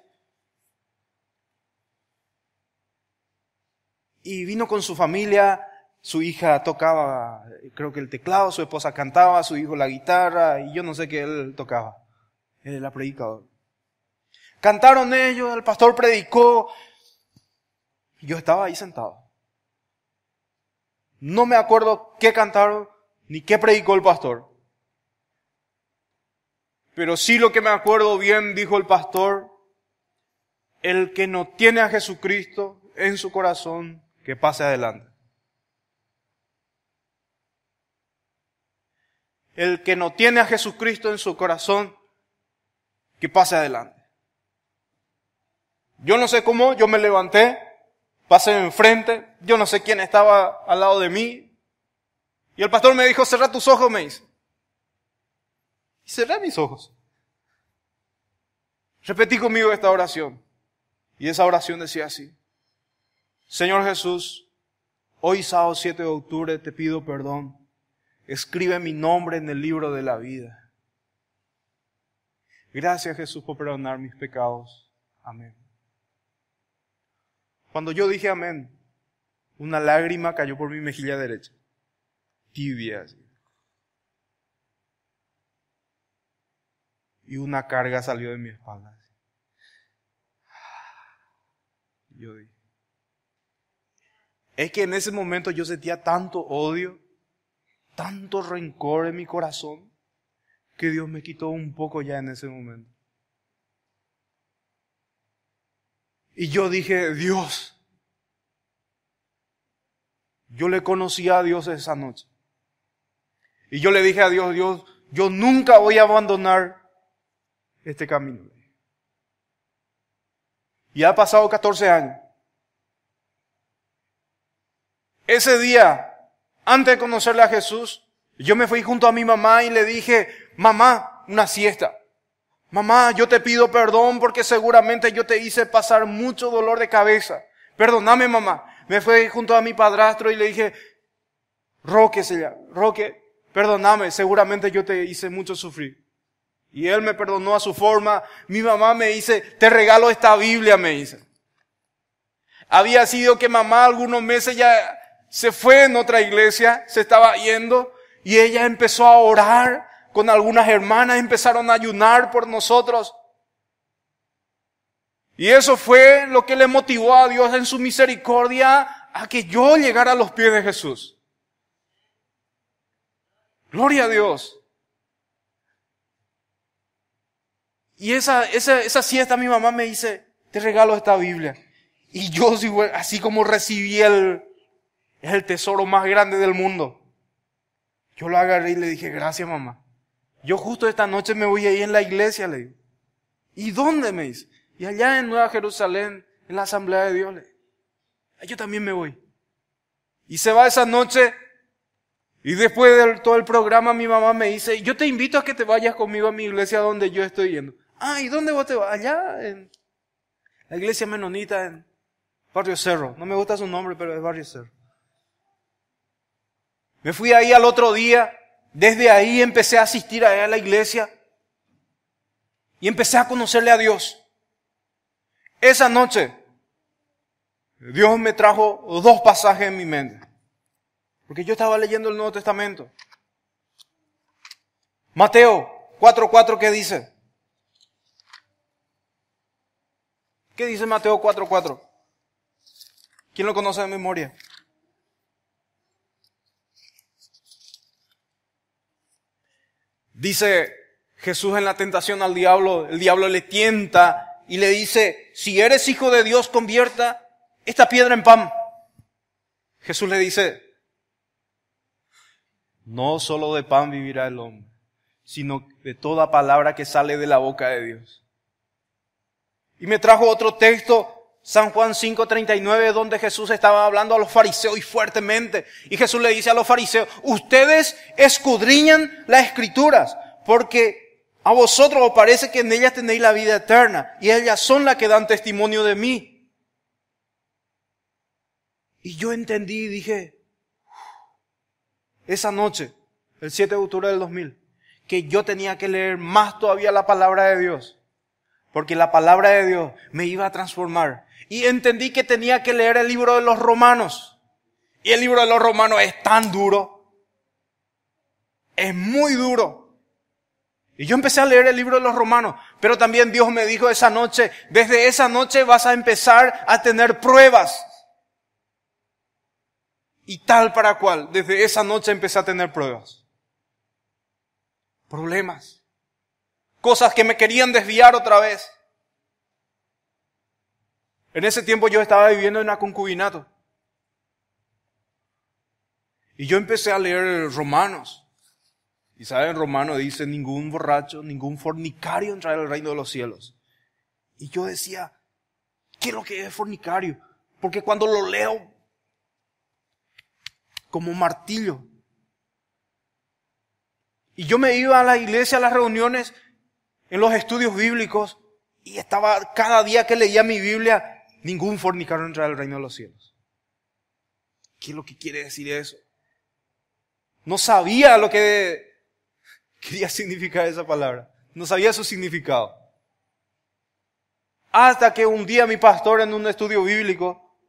Y vino con su familia, su hija tocaba, creo que el teclado, su esposa cantaba, su hijo la guitarra, y yo no sé qué él tocaba. Él era predicador. Cantaron ellos, el pastor predicó, y yo estaba ahí sentado. No me acuerdo qué cantaron, ni qué predicó el pastor. Pero sí lo que me acuerdo bien, dijo el pastor, el que no tiene a Jesucristo, en su corazón, que pase adelante. El que no tiene a Jesucristo en su corazón, que pase adelante. Yo no sé cómo, yo me levanté, pasé enfrente, yo no sé quién estaba al lado de mí, y el pastor me dijo, cerrá tus ojos, me dice. Y cerré mis ojos. Repetí conmigo esta oración. Y esa oración decía así: Señor Jesús, hoy sábado 7 de octubre te pido perdón. Escribe mi nombre en el libro de la vida. Gracias, Jesús, por perdonar mis pecados. Amén. Cuando yo dije amén, una lágrima cayó por mi mejilla derecha. Tibia así. Y una carga salió de mi espalda. Yo dije. Es que en ese momento yo sentía tanto odio, tanto rencor en mi corazón, que Dios me quitó un poco ya en ese momento. Y yo dije, Dios, yo le conocí a Dios esa noche. Y yo le dije a Dios, Dios, yo nunca voy a abandonar este camino. Y ha pasado 14 años. Ese día, antes de conocerle a Jesús, yo me fui junto a mi mamá y le dije, mamá, una siesta. Mamá, yo te pido perdón porque seguramente yo te hice pasar mucho dolor de cabeza. Perdóname, mamá. Me fui junto a mi padrastro y le dije, Roque, perdóname, seguramente yo te hice mucho sufrir. Y él me perdonó a su forma. Mi mamá me dice, te regalo esta Biblia, me dice. Había sido que mamá algunos meses ya se fue en otra iglesia, se estaba yendo, y ella empezó a orar con algunas hermanas, empezaron a ayunar por nosotros. Y eso fue lo que le motivó a Dios en su misericordia a que yo llegara a los pies de Jesús. Gloria a Dios. Y esa siesta mi mamá me dice, te regalo esta Biblia. Y yo así como recibí el tesoro más grande del mundo. Yo lo agarré y le dije, gracias mamá. Yo justo esta noche me voy a ir en la iglesia, le digo. ¿Y dónde? Me dice. Y allá en Nueva Jerusalén, en la Asamblea de Dios, le digo. Yo también me voy. Y se va esa noche. Y después de todo el programa mi mamá me dice, yo te invito a que te vayas conmigo a mi iglesia donde yo estoy yendo. ¿Y dónde vos te vas? Allá en la iglesia menonita en Barrio Cerro. No me gusta su nombre, pero es Barrio Cerro. Me fui ahí al otro día. Desde ahí empecé a asistir a la iglesia. Y empecé a conocerle a Dios. Esa noche, Dios me trajo 2 pasajes en mi mente. Porque yo estaba leyendo el Nuevo Testamento. Mateo 4:4, ¿qué dice? ¿Qué dice Mateo 4:4? ¿Quién lo conoce de memoria? Dice Jesús en la tentación al diablo, el diablo le tienta y le dice, si eres hijo de Dios, convierta esta piedra en pan. Jesús le dice, no solo de pan vivirá el hombre, sino de toda palabra que sale de la boca de Dios. Y me trajo otro texto, San Juan 5:39, donde Jesús estaba hablando a los fariseos y fuertemente. Y Jesús le dice a los fariseos, ustedes escudriñan las escrituras, porque a vosotros os parece que en ellas tenéis la vida eterna, y ellas son las que dan testimonio de mí. Y yo entendí y dije, esa noche, el 7 de octubre del 2000, que yo tenía que leer más todavía la palabra de Dios. Porque la palabra de Dios me iba a transformar. Y entendí que tenía que leer el libro de los Romanos. Y el libro de los Romanos es tan duro. Es muy duro. Y yo empecé a leer el libro de los Romanos. Pero también Dios me dijo esa noche, desde esa noche vas a empezar a tener pruebas. Y tal para cual, desde esa noche empecé a tener pruebas. Problemas. Cosas que me querían desviar otra vez. En ese tiempo yo estaba viviendo en una concubinato. Y yo empecé a leer Romanos. Y saben, Romano dice, ningún borracho, ningún fornicario entrará al reino de los cielos. Y yo decía, ¿qué es lo que es fornicario? Porque cuando lo leo, como martillo. Y yo me iba a la iglesia, a las reuniones, en los estudios bíblicos, y estaba cada día que leía mi Biblia, ningún fornicario entrará al reino de los cielos. ¿Qué es lo que quiere decir eso? No sabía lo que quería significar esa palabra. No sabía su significado. Hasta que un día mi pastor en un estudio bíblico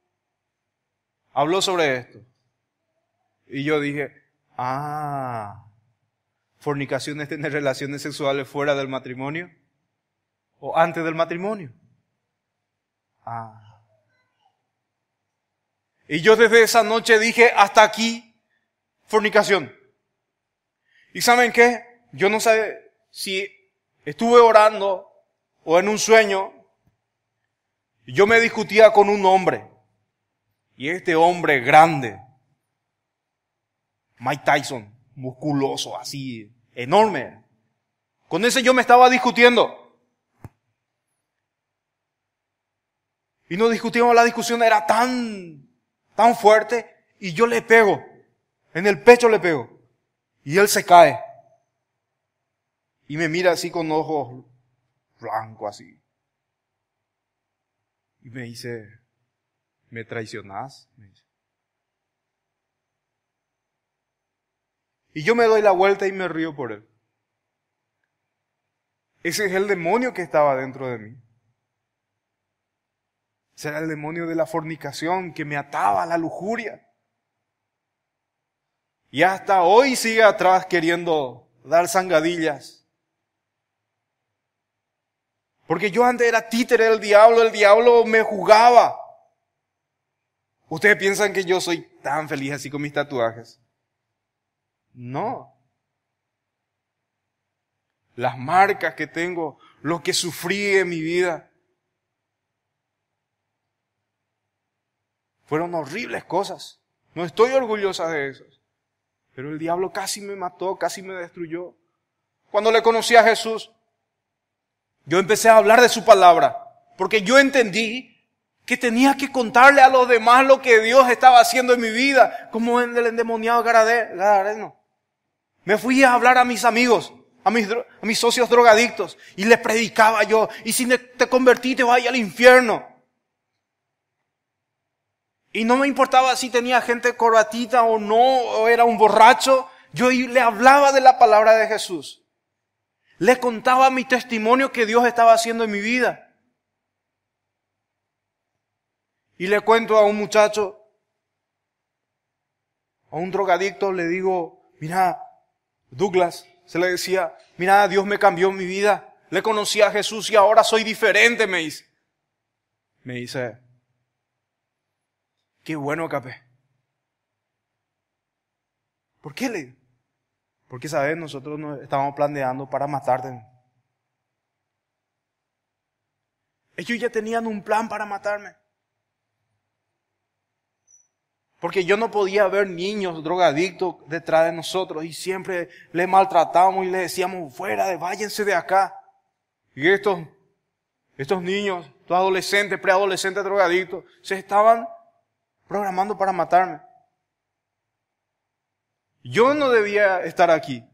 habló sobre esto. Y yo dije, fornicación es tener relaciones sexuales fuera del matrimonio o antes del matrimonio. Y yo desde esa noche dije, hasta aquí, fornicación. ¿Y saben qué? Yo no sé si estuve orando o en un sueño, yo me discutía con un hombre. Y este hombre grande, Mike Tyson, musculoso, así, enorme. Con ese yo me estaba discutiendo. Y nos discutimos, la discusión era tan fuerte, y yo le pego. En el pecho le pego. Y él se cae. Y me mira así con ojos blancos así. Y me dice, ¿me traicionás? Me dice. Y yo me doy la vuelta y me río por él. Ese es el demonio que estaba dentro de mí. Ese era el demonio de la fornicación que me ataba a la lujuria. Y hasta hoy sigue atrás queriendo dar zangadillas. Porque yo antes era títere del diablo, el diablo me jugaba. ¿Ustedes piensan que yo soy tan feliz así con mis tatuajes? No. Las marcas que tengo, lo que sufrí en mi vida, fueron horribles cosas. No estoy orgullosa de eso. Pero el diablo casi me mató, casi me destruyó. Cuando le conocí a Jesús, yo empecé a hablar de su palabra, porque yo entendí que tenía que contarle a los demás lo que Dios estaba haciendo en mi vida, como en el endemoniado Gadareno. Me fui a hablar a mis amigos, a mis socios drogadictos, y les predicaba yo, y si te convertí te vas al infierno. Y no me importaba si tenía gente corbatita o no, o era un borracho, yo le hablaba de la palabra de Jesús. Le contaba mi testimonio que Dios estaba haciendo en mi vida. Y le cuento a un muchacho, a un drogadicto, le digo, mira, Douglas, se le decía, mira, Dios me cambió mi vida. Le conocí a Jesús y ahora soy diferente, me dice. Me dice, qué bueno, Capé. ¿Por qué le digo? Porque, ¿sabes? Nosotros nos estábamos planeando para matarte. Ellos ya tenían un plan para matarme. Porque yo no podía ver niños drogadictos detrás de nosotros y siempre les maltratábamos y les decíamos, váyanse de acá. Y estos niños, estos adolescentes, preadolescentes drogadictos, se estaban programando para matarme. Yo no debía estar aquí.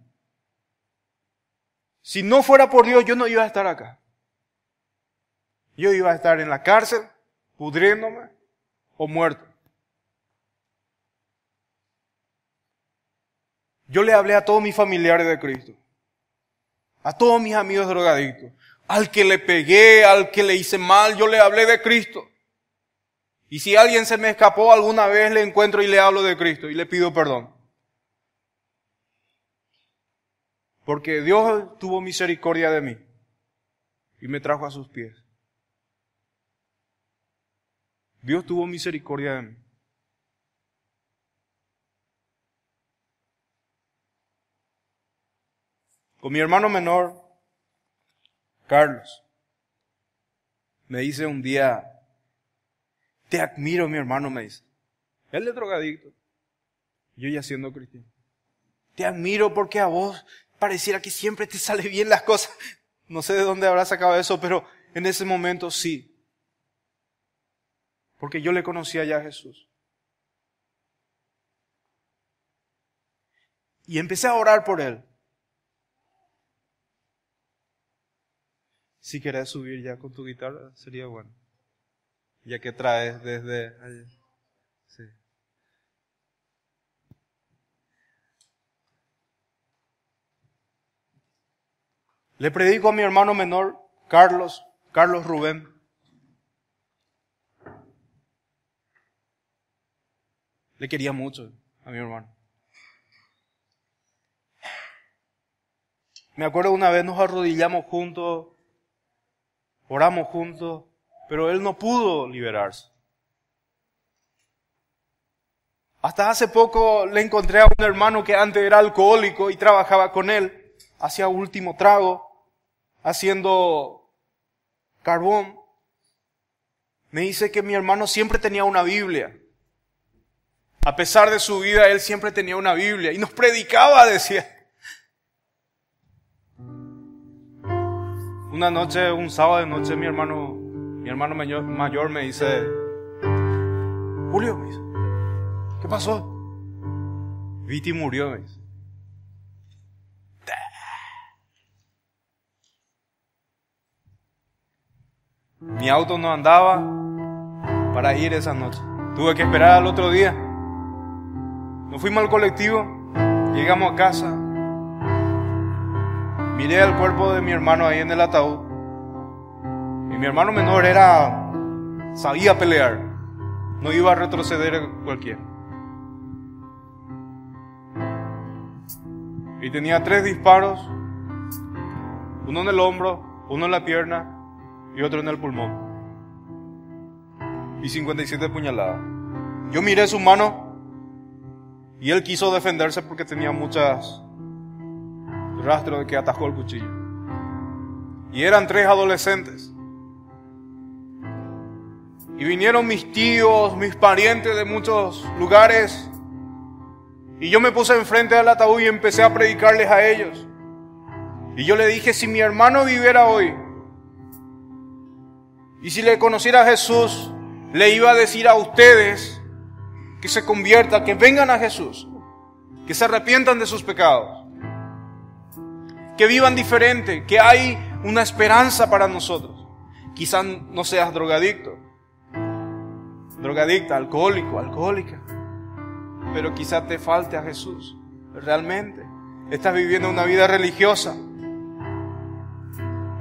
Si no fuera por Dios, yo no iba a estar acá. Yo iba a estar en la cárcel, pudriéndome o muerto. Yo le hablé a todos mis familiares de Cristo, a todos mis amigos drogadictos, al que le pegué, al que le hice mal, yo le hablé de Cristo. Y si alguien se me escapó alguna vez, le encuentro y le hablo de Cristo y le pido perdón. Porque Dios tuvo misericordia de mí y me trajo a sus pies. Dios tuvo misericordia de mí. Con mi hermano menor, Carlos, me dice un día, Te admiro, mi hermano, me dice. Él es drogadicto. Yo ya siendo cristiano. Te admiro porque a vos pareciera que siempre te sale bien las cosas. No sé de dónde habrá sacado eso, pero en ese momento sí. Porque yo le conocía ya a Jesús. Y empecé a orar por él. Si querés subir ya con tu guitarra, sería bueno. Ya que traes desde allá. Sí. Le predico a mi hermano menor, Carlos Rubén. Le quería mucho a mi hermano. Me acuerdo una vez nos arrodillamos juntos, oramos juntos, pero él no pudo liberarse. Hasta hace poco le encontré a un hermano que antes era alcohólico y trabajaba con él, hacía último trago, haciendo carbón. Me dice que mi hermano siempre tenía una Biblia. A pesar de su vida, él siempre tenía una Biblia y nos predicaba, decía. Una noche, un sábado de noche, mi hermano mayor me dice, Julio, me dice, ¿qué pasó? Viti murió, me dice. Mi auto no andaba para ir esa noche. Tuve que esperar al otro día. Nos fuimos al colectivo, llegamos a casa. Miré el cuerpo de mi hermano ahí en el ataúd. Y mi hermano menor sabía pelear. No iba a retroceder cualquiera. Y tenía 3 disparos. Uno en el hombro, uno en la pierna y otro en el pulmón. Y 57 puñaladas. Yo miré su mano y él quiso defenderse porque tenía muchas rastros de que atajó el cuchillo. Y eran 3 adolescentes. Y vinieron mis tíos, mis parientes de muchos lugares. Y yo me puse enfrente del ataúd y empecé a predicarles a ellos. Y yo le dije, si mi hermano viviera hoy, y si le conociera a Jesús, le iba a decir a ustedes que se conviertan, que vengan a Jesús, que se arrepientan de sus pecados, que vivan diferente, que hay una esperanza para nosotros. Quizás no seas drogadicta, alcohólico, alcohólica, pero quizás te falte a Jesús. Realmente estás viviendo una vida religiosa.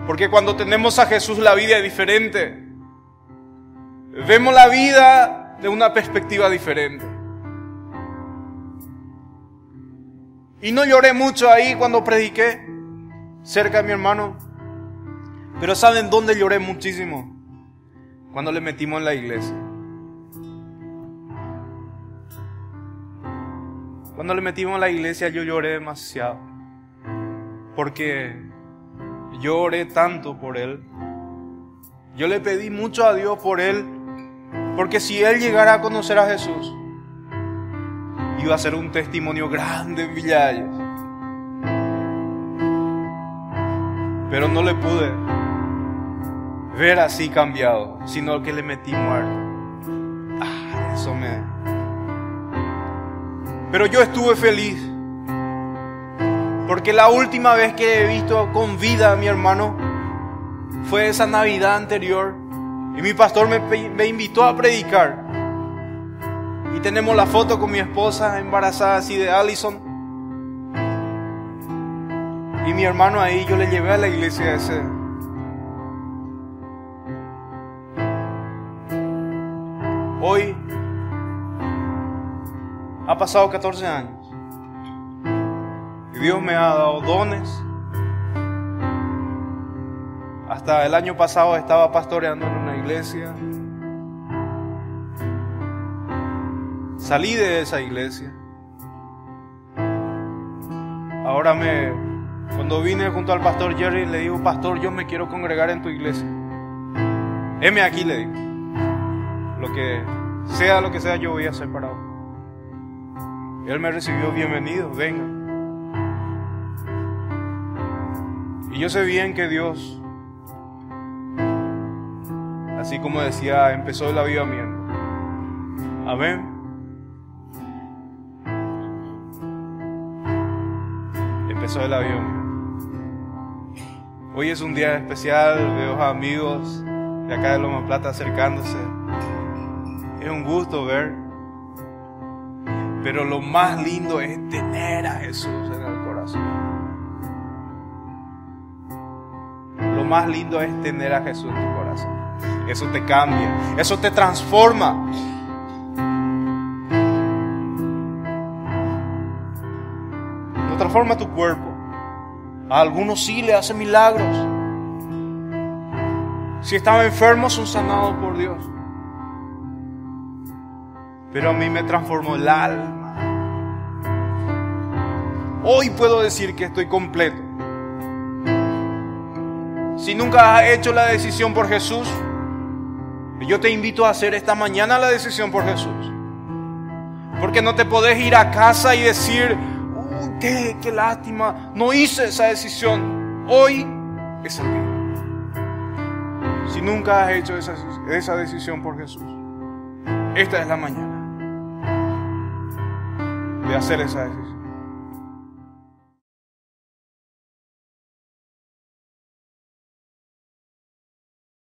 Porque cuando tenemos a Jesús la vida es diferente. Vemos la vida de una perspectiva diferente. Y no lloré mucho ahí cuando prediqué cerca de mi hermano. Pero ¿saben dónde lloré muchísimo? Cuando le metimos en la iglesia. Cuando le metimos en la iglesia yo lloré demasiado. Porque yo oré tanto por él. Yo le pedí mucho a Dios por él. Porque si él llegara a conocer a Jesús, iba a ser un testimonio grande en Villalles. Pero no le pude ver así cambiado, sino que le metí muerto. Eso me... Pero yo estuve feliz. Porque la última vez que he visto con vida a mi hermano fue esa Navidad anterior. Y mi pastor me invitó a predicar. Y tenemos la foto con mi esposa embarazada así de Allison. Y mi hermano ahí, yo le llevé a la iglesia ese. Hoy ha pasado 14 años. Y Dios me ha dado dones. Hasta el año pasado estaba pastoreando en una iglesia. Salí de esa iglesia. Ahora cuando vine junto al pastor Jerry, le digo, pastor, yo me quiero congregar en tu iglesia. Heme aquí, le digo. lo que sea, yo voy a hacer para vos. Él me recibió, bienvenido, venga. Y yo sé bien que Dios, así como decía, empezó el avivamiento. Amén. Empezó el avivamiento. Hoy es un día especial, veo a amigos de acá de Loma Plata acercándose. Es un gusto ver. Pero lo más lindo es tener a Jesús en el corazón. Lo más lindo es tener a Jesús en tu corazón. Eso te cambia, eso te transforma. No transforma tu cuerpo. A algunos sí le hace milagros. Si estaban enfermos son sanados por Dios. Pero a mí me transformó el alma. Hoy puedo decir que estoy completo. Si nunca has hecho la decisión por Jesús, yo te invito a hacer esta mañana la decisión por Jesús. Porque no te podés ir a casa y decir, qué lástima, no hice esa decisión. Hoy es el día. Si nunca has hecho esa decisión por Jesús, esta es la mañana de hacer esa decisión.